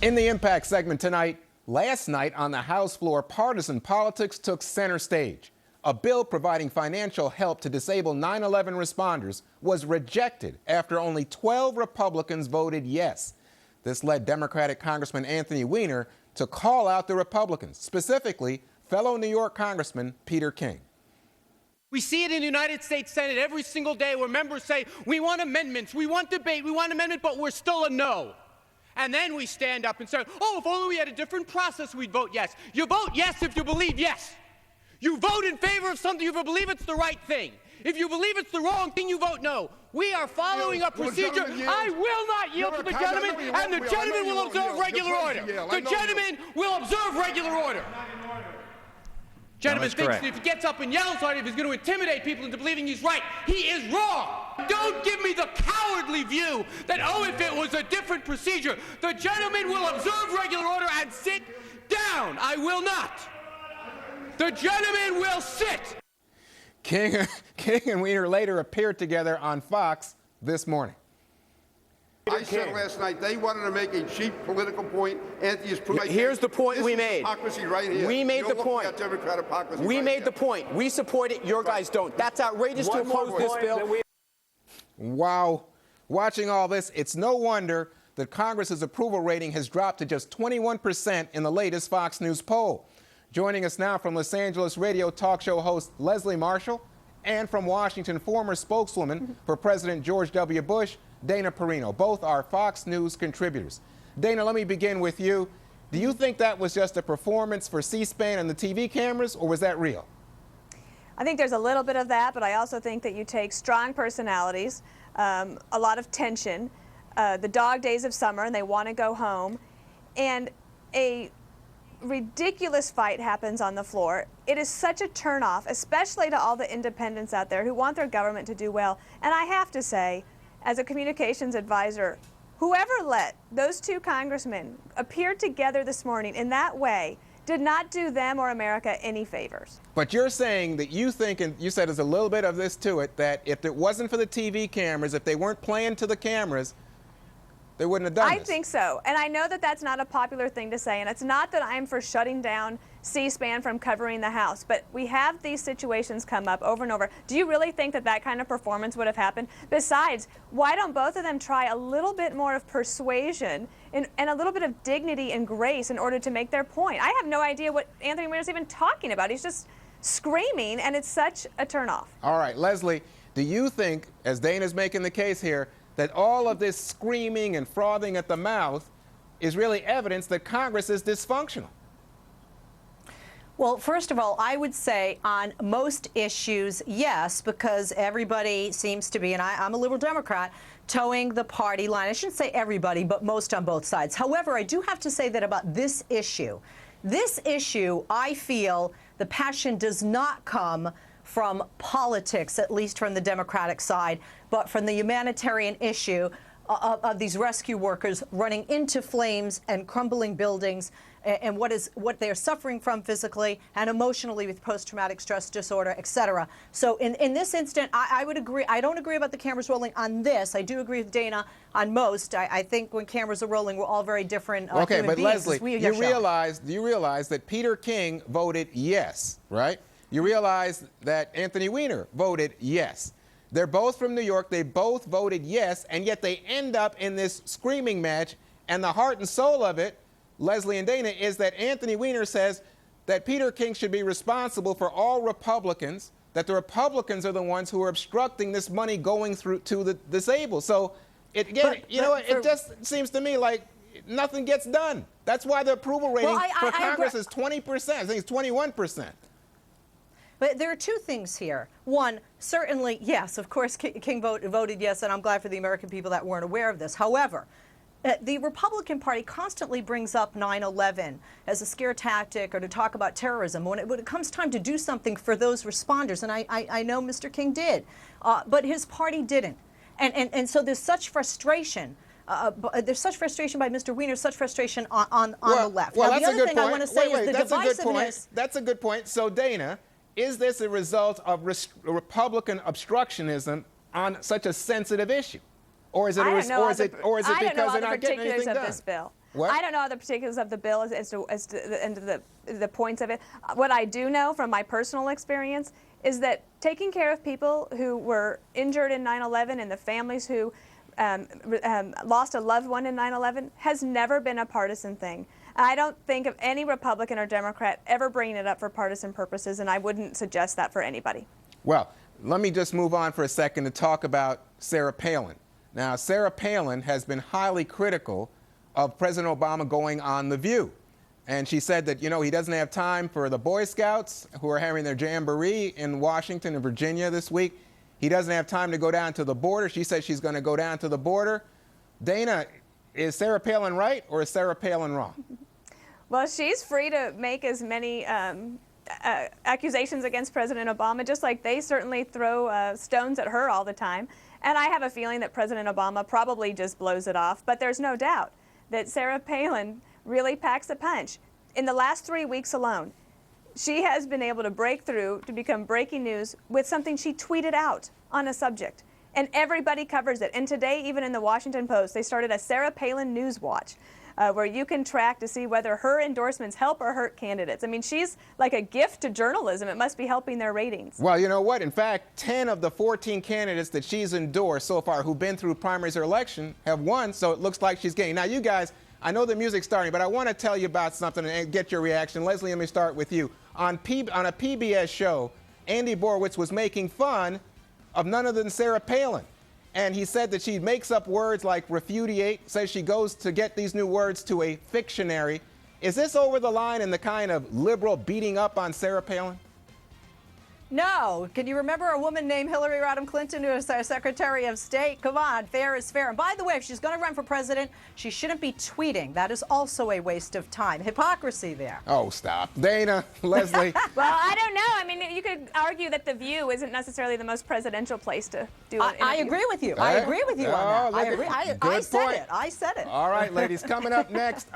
In the Impact segment tonight, last night on the House floor, partisan politics took center stage. A bill providing financial help to disabled 9/11 responders was rejected after only 12 Republicans voted yes. This led Democratic Congressman Anthony Weiner to call out the Republicans, specifically fellow New York Congressman Peter King. We see it in the United States Senate every single day where members say, we want amendments, we want debate, we want amendment, but we're still a no. And then we stand up and say, oh, if only we had a different process, we'd vote yes. You vote yes if you believe yes. You vote in favor of something if you believe it's the right thing. If you believe it's the wrong thing, you vote no. We are following a procedure. I will not yield to the gentleman, and the gentleman will observe regular order. The gentleman will observe regular order. Gentleman thinks that if he gets up and yells on it, if he's going to intimidate people into believing he's right, he is wrong. Don't give me the cowardly view that, oh, if it was a different procedure, the gentleman will observe regular order and sit down. I will not. The gentleman will sit. King and Weiner later appeared together on Fox this morning. I said last night they wanted to make a cheap political point. Anthony is proving. Here's the point we made. Hypocrisy right here. We made the point. We made the point. We support it. Your guys don't. That's outrageous to oppose this bill. Wow. Watching all this, it's no wonder that Congress's approval rating has dropped to just 21% in the latest Fox News poll. Joining us now from Los Angeles radio talk show host Leslie Marshall, and from Washington, former spokeswoman for President George W. Bush, Dana Perino. Both are Fox News contributors. Dana, let me begin with you. Do you think that was just a performance for C-SPAN and the TV cameras, or was that real? I think there's a little bit of that, but I also think that you take strong personalities, a lot of tension, the dog days of summer, and they want to go home, and a ridiculous fight happens on the floor. It is such a turnoff, especially to all the independents out there who want their government to do well. And I have to say, as a communications advisor, whoever let those two congressmen appear together this morning in that way did not do them or America any favors. But you're saying that you think, and you said there's a little bit of this to it, that if it wasn't for the TV cameras, if they weren't playing to the cameras, they wouldn't have done this. I think so. And I know that that's not a popular thing to say, and it's not that I'm for shutting down C-SPAN from covering the House, but we have these situations come up over and over. Do you really think that that kind of performance would have happened? Besides, why don't both of them try a little bit more of persuasion and a little bit of dignity and grace in order to make their point? I have no idea what Anthony Weiner's even talking about. He's just screaming, and it's such a turnoff. All right, Leslie, do you think, as Dana's making the case here, that all of this screaming and frothing at the mouth is really evidence that Congress is dysfunctional? Well, first of all, I would say on most issues, yes, because everybody seems to be, and I'm a liberal Democrat, towing the party line. I shouldn't say everybody, but most on both sides. However, I do have to say that about this issue, I feel the passion does not come from politics, at least from the Democratic side, but from the humanitarian issue of these rescue workers running into flames and crumbling buildings, and what they're suffering from physically and emotionally with post-traumatic stress disorder, et cetera. So in this instant, I would agree. I don't agree about the cameras rolling on this. I do agree with Dana on most. I think when cameras are rolling, we're all very different okay, human but beings. Leslie, you realize that Peter King voted yes, right? You realize that Anthony Weiner voted yes. They're both from New York. They both voted yes, and yet they end up in this screaming match. And the heart and soul of it, Leslie and Dana, is that Anthony Weiner says that Peter King should be responsible for all Republicans, that the Republicans are the ones who are obstructing this money going through to the disabled. So, it just seems to me like nothing gets done. That's why the approval rating for Congress is 20%. I think it's 21%. But there are two things here. One, certainly, yes, of course, King voted yes, and I'm glad for the American people that weren't aware of this. However, the Republican Party constantly brings up 9/11 as a scare tactic or to talk about terrorism. When it comes time to do something for those responders, and I know Mr. King did, but his party didn't. And so there's such frustration. There's such frustration by Mr. Weiner, such frustration on the left. Well, now, that's the other thing I want to say is the divisiveness. That's a good point. So, Dana, is this a result of Republican obstructionism on such a sensitive issue? Or is it because they're not getting anything done? This bill. What? I don't know the particulars of the bill as to the points of it. What I do know from my personal experience is that taking care of people who were injured in 9/11 and the families who lost a loved one in 9/11 has never been a partisan thing. I don't think of any Republican or Democrat ever bringing it up for partisan purposes, and I wouldn't suggest that for anybody. Well, let me just move on for a second to talk about Sarah Palin. Now, Sarah Palin has been highly critical of President Obama going on The View. And she said that, you know, he doesn't have time for the Boy Scouts who are having their jamboree in Washington and Virginia this week. He doesn't have time to go down to the border. She said she's going to go down to the border. Dana, is Sarah Palin right or is Sarah Palin wrong? Well, she's free to make as many accusations against President Obama, just like they certainly throw stones at her all the time. And I have a feeling that President Obama probably just blows it off. But there's no doubt that Sarah Palin really packs a punch. In the last 3 weeks alone, she has been able to break through to become breaking news with something she tweeted out on a subject. And everybody covers it. And today, even in the Washington Post, they started a Sarah Palin News Watch, where you can track to see whether her endorsements help or hurt candidates. I mean, she's like a gift to journalism. It must be helping their ratings. Well, you know what? In fact, 10 of the 14 candidates that she's endorsed so far who've been through primaries or election have won, so it looks like she's getting. Now, you guys, I know the music's starting, but I want to tell you about something and get your reaction. Leslie, let me start with you. On a PBS show, Andy Borowitz was making fun of none other than Sarah Palin. And he said that she makes up words like refudiate, says she goes to get these new words to a fictionary. Is this over the line in the kind of liberal beating up on Sarah Palin? No. Can you remember a woman named Hillary Rodham Clinton, who was our Secretary of State? Come on, fair is fair. And by the way, if she's going to run for president, she shouldn't be tweeting. That is also a waste of time. Hypocrisy there. Oh, stop. Dana, Leslie. Well, I don't know. I mean, you could argue that The View isn't necessarily the most presidential place to do an interview. I agree with you. I agree with you on that. I agree. I said point. it. I said it. All right, ladies, coming up next,